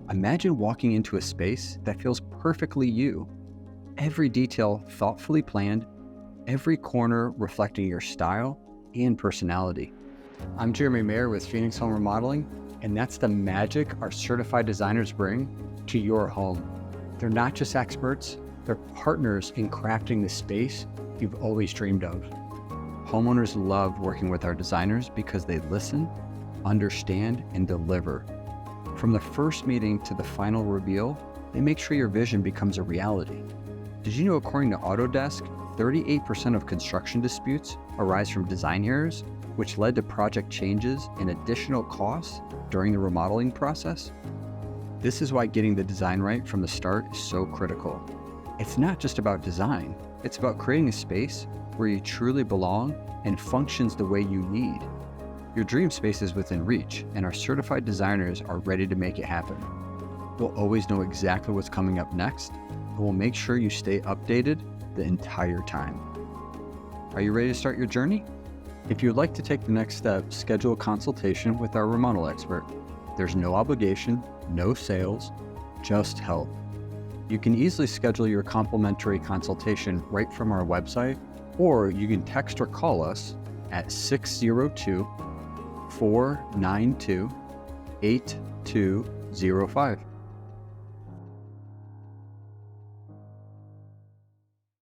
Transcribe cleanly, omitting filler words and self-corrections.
Imagine walking into a space that feels perfectly you. Every detail thoughtfully planned, every corner reflecting your style and personality. I'm Jeremy Mayer with Phoenix Home Remodeling, and that's the magic our certified designers bring to your home. They're not just experts, they're partners in crafting the space you've always dreamed of. Homeowners love working with our designers because they listen, understand, and deliver. From the first meeting to the final reveal, they make sure your vision becomes a reality. Did you know, according to Autodesk, 38% of construction disputes arise from design errors, which led to project changes and additional costs during the remodeling process? This is why getting the design right from the start is so critical. It's not just about design, it's about creating a space where you truly belong and functions the way you need. Your dream space is within reach, and our certified designers are ready to make it happen. We'll always know exactly what's coming up next, and we'll make sure you stay updated the entire time. Are you ready to start your journey? If you'd like to take the next step, schedule a consultation with our remodel expert. There's no obligation, no sales, just help. You can easily schedule your complimentary consultation right from our website, or you can text or call us at 602-492-8205.